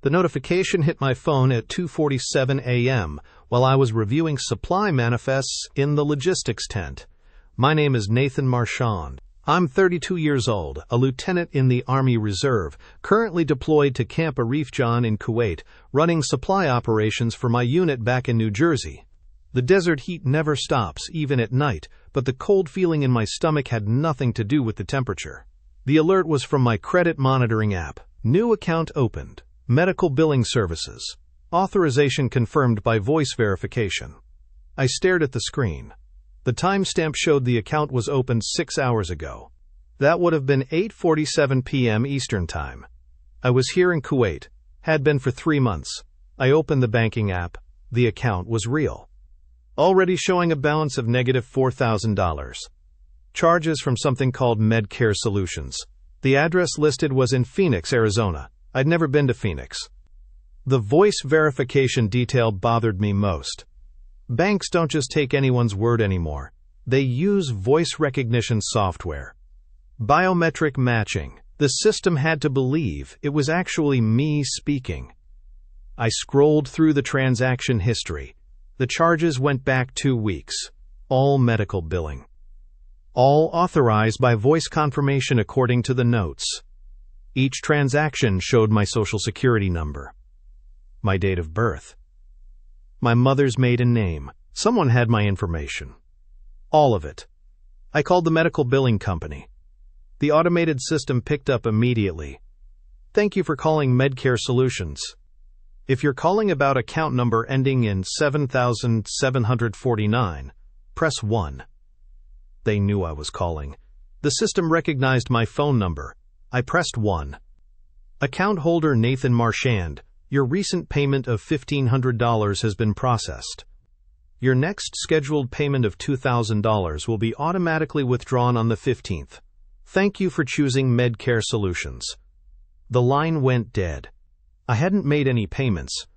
The notification hit my phone at 2:47 a.m. while I was reviewing supply manifests in the logistics tent. My name is Nathan Marchand. I'm 32 years old, a lieutenant in the Army Reserve, currently deployed to Camp Arif Jan in Kuwait, running supply operations for my unit back in New Jersey. The desert heat never stops, even at night, but the cold feeling in my stomach had nothing to do with the temperature. The alert was from my credit monitoring app. New account opened. Medical billing services. Authorization confirmed by voice verification. I stared at the screen. The timestamp showed the account was opened 6 hours ago. That would have been 8:47 p.m. Eastern Time. I was here in Kuwait. Had been for 3 months. I opened the banking app. The account was real. Already showing a balance of negative $4,000. Charges from something called Medcare Solutions. The address listed was in Phoenix, Arizona. I'd never been to Phoenix. The voice verification detail bothered me most. Banks don't just take anyone's word anymore. They use voice recognition software. Biometric matching. The system had to believe it was actually me speaking. I scrolled through the transaction history. The charges went back 2 weeks. All medical billing. All authorized by voice confirmation according to the notes. Each transaction showed my social security number. My date of birth. My mother's maiden name. Someone had my information. All of it. I called the medical billing company. The automated system picked up immediately. Thank you for calling Medcare Solutions. If you're calling about account number ending in 7749, press 1. They knew I was calling. The system recognized my phone number. I pressed 1. Account holder Nathan Marchand, your recent payment of $1,500 has been processed. Your next scheduled payment of $2,000 will be automatically withdrawn on the 15th. Thank you for choosing Medcare Solutions. The line went dead. I hadn't made any payments.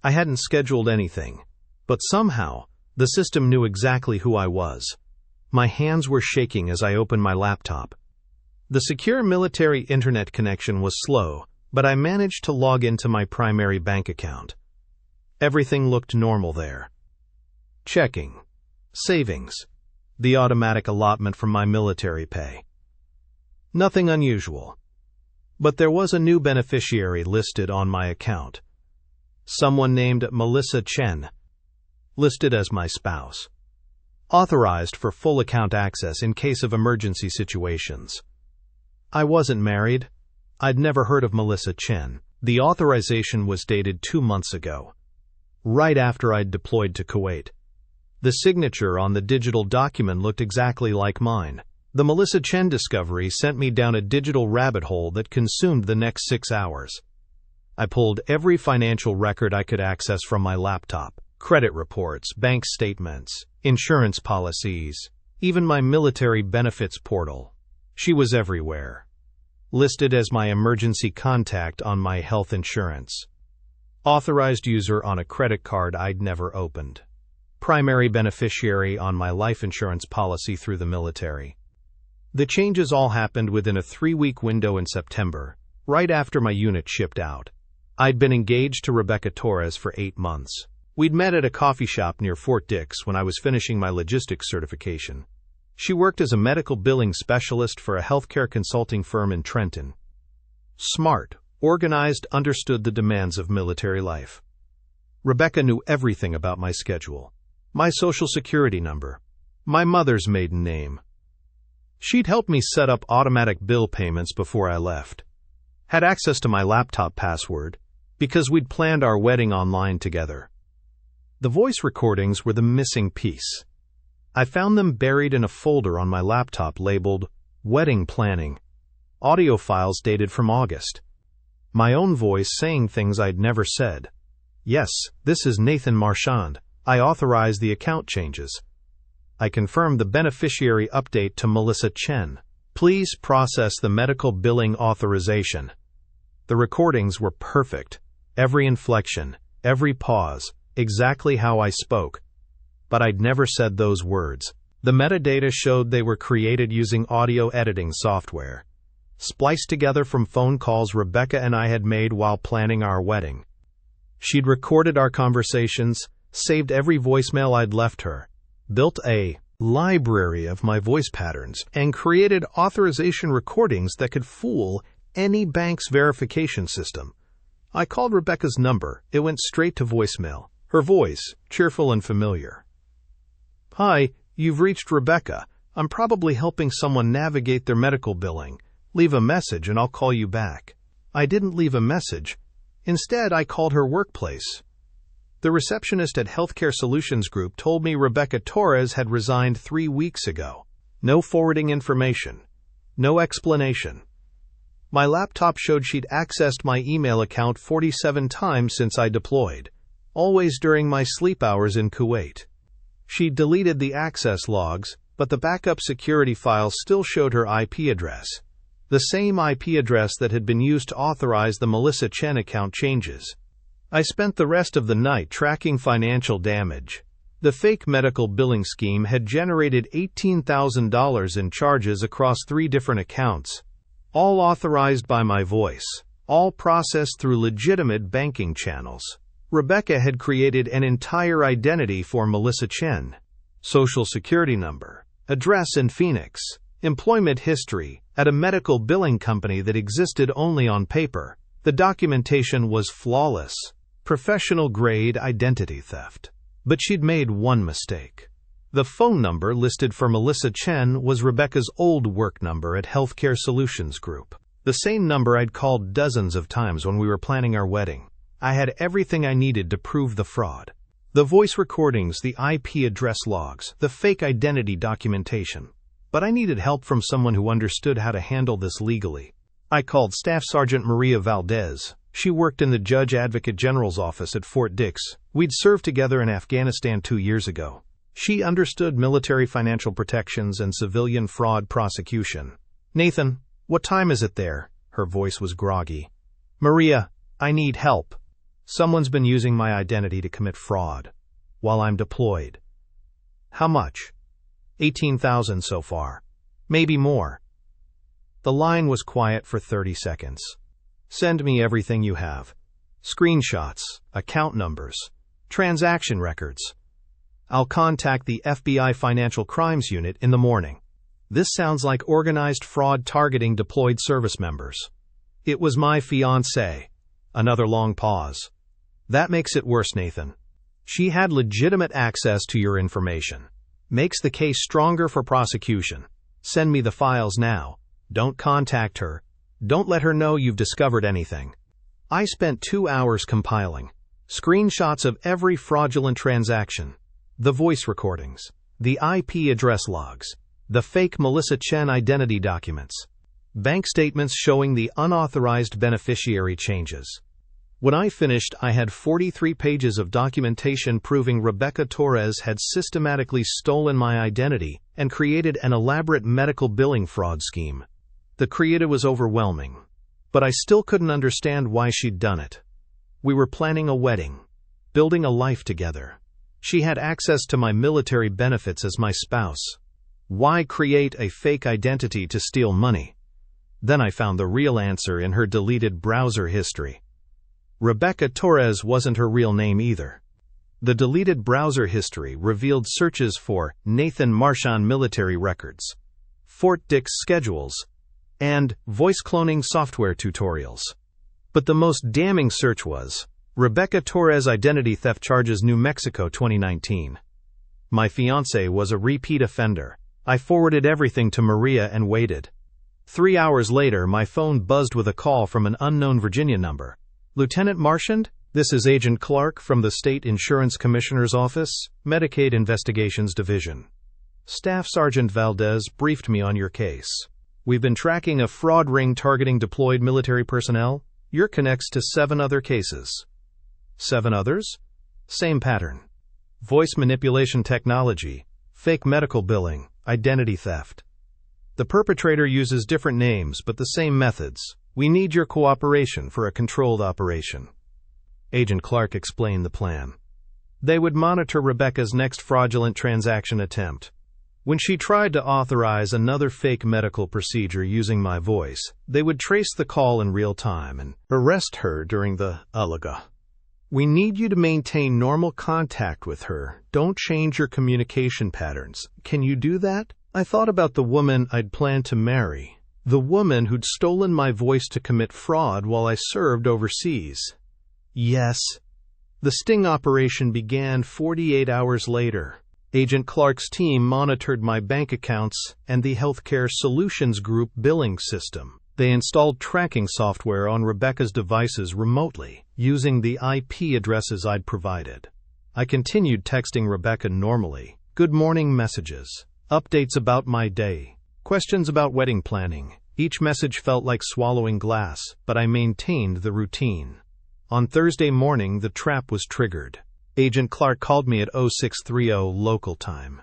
I hadn't scheduled anything. But somehow, the system knew exactly who I was. My hands were shaking as I opened my laptop. The secure military internet connection was slow, but I managed to log into my primary bank account. Everything looked normal there. Checking. Savings. The automatic allotment from my military pay. Nothing unusual. But there was a new beneficiary listed on my account. Someone named Melissa Chen, listed as my spouse. Authorized for full account access in case of emergency situations. I wasn't married. I'd never heard of Melissa Chen. The authorization was dated 2 months ago, right after I'd deployed to Kuwait. The signature on the digital document looked exactly like mine. The Melissa Chen discovery sent me down a digital rabbit hole that consumed the next 6 hours. I pulled every financial record I could access from my laptop. Credit reports, bank statements, insurance policies, even my military benefits portal. She was everywhere. Listed as my emergency contact on my health insurance. Authorized user on a credit card I'd never opened. Primary beneficiary on my life insurance policy through the military. The changes all happened within a 3-week window in September, right after my unit shipped out. I'd been engaged to Rebecca Torres for 8 months. We'd met at a coffee shop near Fort Dix when I was finishing my logistics certification. She worked as a medical billing specialist for a healthcare consulting firm in Trenton. Smart, organized, understood the demands of military life. Rebecca knew everything about my schedule, my social security number, my mother's maiden name. She'd helped me set up automatic bill payments before I left. Had access to my laptop password because we'd planned our wedding online together. The voice recordings were the missing piece. I found them buried in a folder on my laptop labeled Wedding Planning. Audio files dated from August. My own voice saying things I'd never said. Yes, this is Nathan Marchand. I authorize the account changes. I confirmed the beneficiary update to Melissa Chen. Please process the medical billing authorization. The recordings were perfect. Every inflection, every pause, exactly how I spoke. But I'd never said those words. The metadata showed they were created using audio editing software. spliced together from phone calls Rebecca and I had made while planning our wedding. She'd recorded our conversations, saved every voicemail I'd left her, built a library of my voice patterns, and created authorization recordings that could fool any bank's verification system. I called Rebecca's number. It went straight to voicemail. Her voice, cheerful and familiar. "Hi, you've reached Rebecca. I'm probably helping someone navigate their medical billing. Leave a message and I'll call you back." I didn't leave a message. Instead, I called her workplace. The receptionist at Healthcare Solutions Group told me Rebecca Torres had resigned 3 weeks ago. No forwarding information. No explanation. My laptop showed she'd accessed my email account 47 times since I deployed, always during my sleep hours in Kuwait. She'd deleted the access logs, but the backup security files still showed her IP address, the same IP address that had been used to authorize the Melissa Chen account changes. I spent the rest of the night tracking financial damage. The fake medical billing scheme had generated $18,000 in charges across 3 different accounts, all authorized by my voice, all processed through legitimate banking channels. Rebecca had created an entire identity for Melissa Chen. Social security number, address in Phoenix, employment history at a medical billing company that existed only on paper. The documentation was flawless, professional-grade identity theft. But she'd made one mistake. The phone number listed for Melissa Chen was Rebecca's old work number at Healthcare Solutions Group, the same number I'd called dozens of times when we were planning our wedding. I had everything I needed to prove the fraud. The voice recordings, the IP address logs, the fake identity documentation. But I needed help from someone who understood how to handle this legally. I called Staff Sergeant Maria Valdez. She worked in the Judge Advocate General's office at Fort Dix. We'd served together in Afghanistan 2 years ago. She understood military financial protections and civilian fraud prosecution. "Nathan, what time is it there?" Her voice was groggy. "Maria, I need help. Someone's been using my identity to commit fraud while I'm deployed." "How much?" $18,000 so far. Maybe more." The line was quiet for 30 seconds. "Send me everything you have. Screenshots, account numbers, transaction records. I'll contact the FBI Financial Crimes Unit in the morning." This sounds like organized fraud targeting deployed service members. "It was my fiancée." Another long pause. "That makes it worse, Nathan. She had legitimate access to your information. Makes the case stronger for prosecution. Send me the files now. Don't contact her. Don't let her know you've discovered anything." I spent 2 hours compiling screenshots of every fraudulent transaction, the voice recordings, the IP address logs, the fake Melissa Chen identity documents, bank statements showing the unauthorized beneficiary changes. When I finished, I had 43 pages of documentation proving Rebecca Torres had systematically stolen my identity and created an elaborate medical billing fraud scheme. The creative was overwhelming, but I still couldn't understand why she'd done it. We were planning a wedding, building a life together. She had access to my military benefits as my spouse. Why create a fake identity to steal money? Then I found the real answer in her deleted browser history. Rebecca Torres wasn't her real name either. The deleted browser history revealed searches for Nathan Marchand military records, Fort Dix schedules, and voice cloning software tutorials. But the most damning search was Rebecca Torres identity theft charges, New Mexico 2019. My fiancé was a repeat offender. I forwarded everything to Maria and waited. 3 hours later, my phone buzzed with a call from an unknown Virginia number. "Lieutenant Marchand, this is Agent Clark from the State Insurance Commissioner's Office, Medicaid Investigations Division. Staff Sergeant Valdez briefed me on your case. We've been tracking a fraud ring targeting deployed military personnel. You're connects to 7 other cases." 7 others? Same pattern. Voice manipulation technology, fake medical billing, identity theft. The perpetrator uses different names but the same methods. "We need your cooperation for a controlled operation." Agent Clark explained the plan. They would monitor Rebecca's next fraudulent transaction attempt. When she tried to authorize another fake medical procedure using my voice, they would trace the call in real time and arrest her during the "Ulaga. We need you to maintain normal contact with her. Don't change your communication patterns. Can you do that?" I thought about the woman I'd planned to marry, the woman who'd stolen my voice to commit fraud while I served overseas. Yes. The sting operation began 48 hours later. Agent Clark's team monitored my bank accounts and the Healthcare Solutions Group billing system. They installed tracking software on Rebecca's devices remotely, using the IP addresses I'd provided. I continued texting Rebecca normally. Good morning messages, updates about my day, questions about wedding planning. Each message felt like swallowing glass, but I maintained the routine. On Thursday morning, the trap was triggered. Agent Clark called me at 0630 local time.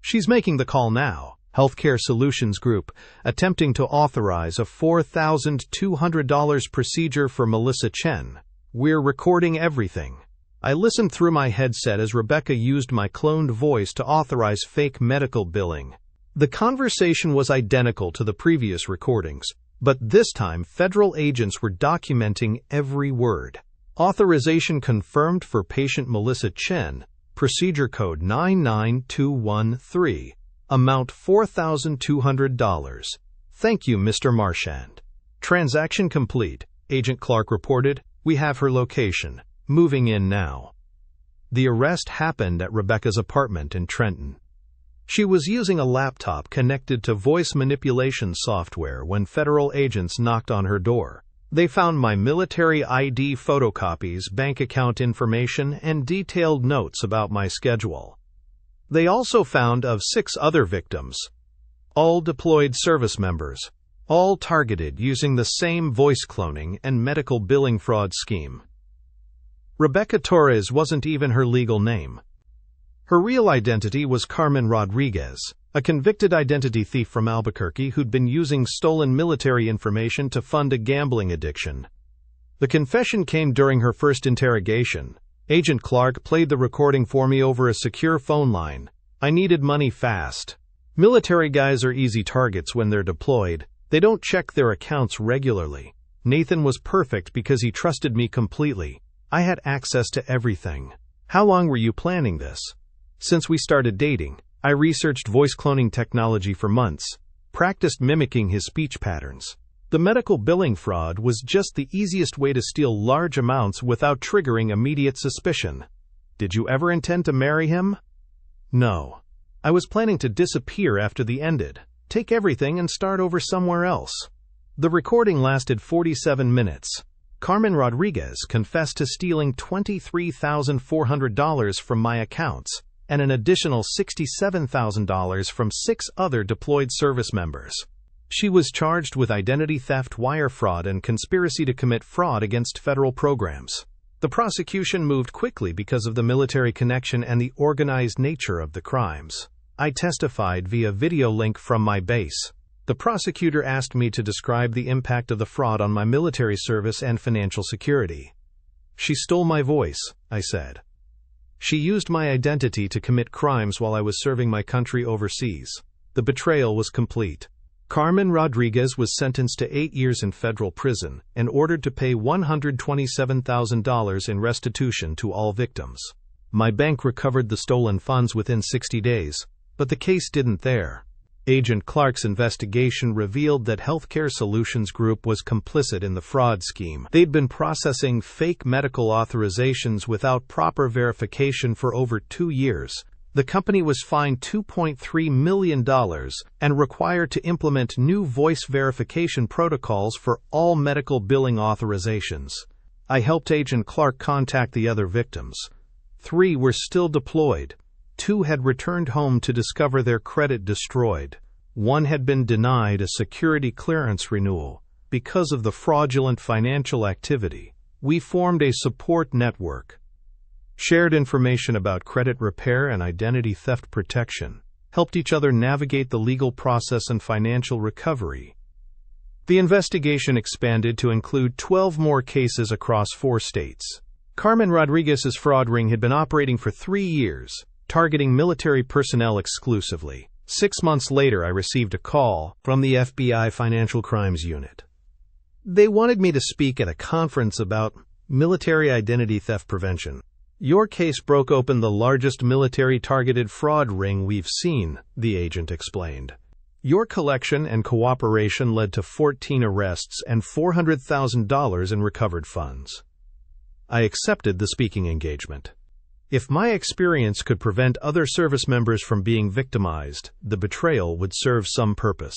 "She's making the call now." Healthcare Solutions Group, attempting to authorize a $4,200 procedure for Melissa Chen. "We're recording everything." I listened through my headset as Rebecca used my cloned voice to authorize fake medical billing. The conversation was identical to the previous recordings, but this time federal agents were documenting every word. Authorization confirmed for patient Melissa Chen, procedure code 99213, amount $4,200. Thank you, Mr. Marchand. Transaction complete, Agent Clark reported. We have her location. Moving in now. The arrest happened at Rebecca's apartment in Trenton. She was using a laptop connected to voice manipulation software when federal agents knocked on her door. They found my military ID photocopies, bank account information, and detailed notes about my schedule. They also found of 6 other victims, all deployed service members, all targeted using the same voice cloning and medical billing fraud scheme. Rebecca Torres wasn't even her legal name. Her real identity was Carmen Rodriguez, a convicted identity thief from Albuquerque who'd been using stolen military information to fund a gambling addiction. The confession came during her first interrogation. Agent Clark played the recording for me over a secure phone line. I needed money fast. Military guys are easy targets when they're deployed. They don't check their accounts regularly. Nathan was perfect because he trusted me completely. I had access to everything. How long were you planning this? Since we started dating, I researched voice cloning technology for months, practiced mimicking his speech patterns. The medical billing fraud was just the easiest way to steal large amounts without triggering immediate suspicion. Did you ever intend to marry him? No. I was planning to disappear after the ended, take everything and start over somewhere else. The recording lasted 47 minutes. Carmen Rodriguez confessed to stealing $23,400 from my accounts and an additional $67,000 from 6 other deployed service members. She was charged with identity theft, wire fraud, and conspiracy to commit fraud against federal programs. The prosecution moved quickly because of the military connection and the organized nature of the crimes. I testified via video link from my base. The prosecutor asked me to describe the impact of the fraud on my military service and financial security. She stole my voice, I said. She used my identity to commit crimes while I was serving my country overseas. The betrayal was complete. Carmen Rodriguez was sentenced to 8 years in federal prison and ordered to pay $127,000 in restitution to all victims. My bank recovered the stolen funds within 60 days, but the case didn't there. Agent Clark's investigation revealed that Healthcare Solutions Group was complicit in the fraud scheme. They'd been processing fake medical authorizations without proper verification for over 2 years. The company was fined $2.3 million and required to implement new voice verification protocols for all medical billing authorizations. I helped Agent Clark contact the other victims. 3 were still deployed. 2 had returned home to discover their credit destroyed. 1 had been denied a security clearance renewal because of the fraudulent financial activity. We formed a support network, shared information about credit repair and identity theft protection, helped each other navigate the legal process and financial recovery. The investigation expanded to include 12 more cases across 4 states. Carmen Rodriguez's fraud ring had been operating for 3 years. targeting military personnel exclusively. 6 months later, I received a call from the FBI Financial Crimes Unit. They wanted me to speak at a conference about military identity theft prevention. Your case broke open the largest military-targeted fraud ring we've seen, the agent explained. Your collection and cooperation led to 14 arrests and $400,000 in recovered funds. I accepted the speaking engagement. If my experience could prevent other service members from being victimized, the betrayal would serve some purpose.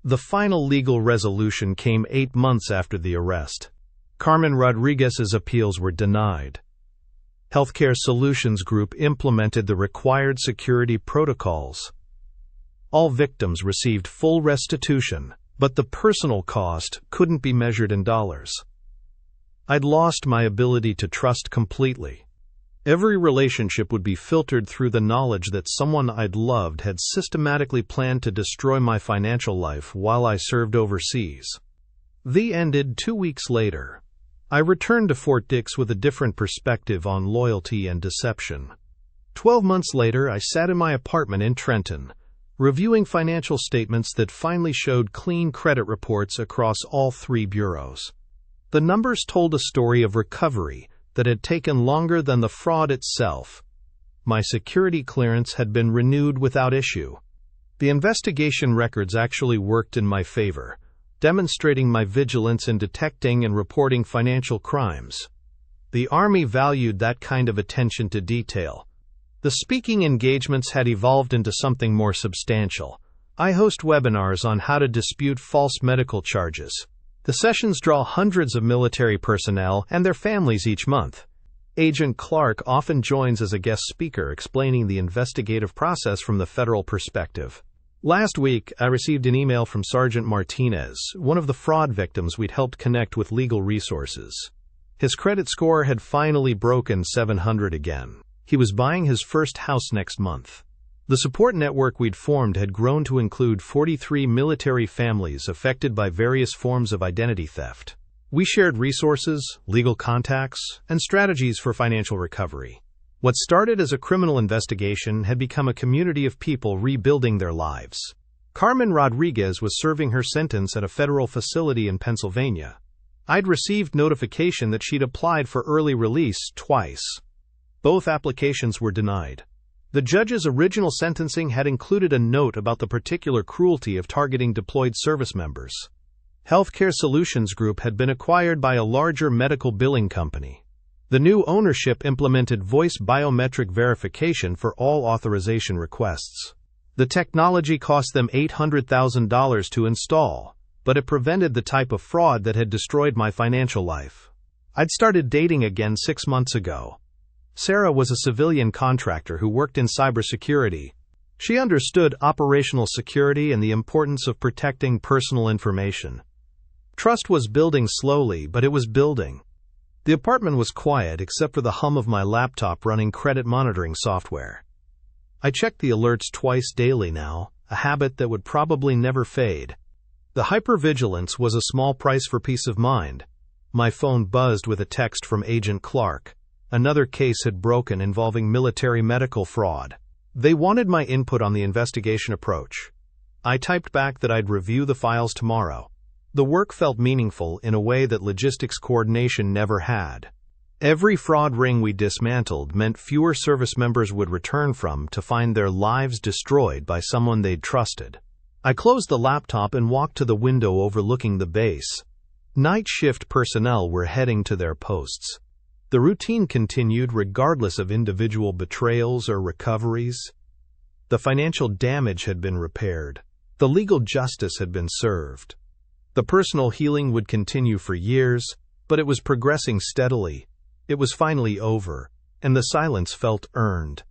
The final legal resolution came 8 months after the arrest. Carmen Rodriguez's appeals were denied. Healthcare Solutions Group implemented the required security protocols. All victims received full restitution, but the personal cost couldn't be measured in dollars. I'd lost my ability to trust completely. Every relationship would be filtered through the knowledge that someone I'd loved had systematically planned to destroy my financial life while I served overseas. The ended 2 weeks later. I returned to Fort Dix with a different perspective on loyalty and deception. 12 months later, I sat in my apartment in Trenton, reviewing financial statements that finally showed clean credit reports across all 3 bureaus. The numbers told a story of recovery that had taken longer than the fraud itself. My security clearance had been renewed without issue. The investigation records actually worked in my favor, demonstrating my vigilance in detecting and reporting financial crimes. The Army valued that kind of attention to detail. The speaking engagements had evolved into something more substantial. I host webinars on how to dispute false medical charges. The sessions draw hundreds of military personnel and their families each month. Agent Clark often joins as a guest speaker, explaining the investigative process from the federal perspective. Last week, I received an email from Sergeant Martinez, one of the fraud victims we'd helped connect with legal resources. His credit score had finally broken 700 again. He was buying his first house next month. The support network we'd formed had grown to include 43 military families affected by various forms of identity theft. We shared resources, legal contacts, and strategies for financial recovery. What started as a criminal investigation had become a community of people rebuilding their lives. Carmen Rodriguez was serving her sentence at a federal facility in Pennsylvania. I'd received notification that she'd applied for early release twice. Both applications were denied. The judge's original sentencing had included a note about the particular cruelty of targeting deployed service members. Healthcare Solutions Group had been acquired by a larger medical billing company. The new ownership implemented voice biometric verification for all authorization requests. The technology cost them $800,000 to install, but it prevented the type of fraud that had destroyed my financial life. I'd started dating again 6 months ago. Sarah was a civilian contractor who worked in cybersecurity. She understood operational security and the importance of protecting personal information. Trust was building slowly, but it was building. The apartment was quiet except for the hum of my laptop running credit monitoring software. I checked the alerts twice daily now, a habit that would probably never fade. The hypervigilance was a small price for peace of mind. My phone buzzed with a text from Agent Clark. Another case had broken involving military medical fraud. They wanted my input on the investigation approach. I typed back that I'd review the files tomorrow. The work felt meaningful in a way that logistics coordination never had. Every fraud ring we dismantled meant fewer service members would return from to find their lives destroyed by someone they'd trusted. I closed the laptop and walked to the window overlooking the base. Night shift personnel were heading to their posts. The routine continued regardless of individual betrayals or recoveries. The financial damage had been repaired. The legal justice had been served. The personal healing would continue for years, but it was progressing steadily. It was finally over, and the silence felt earned.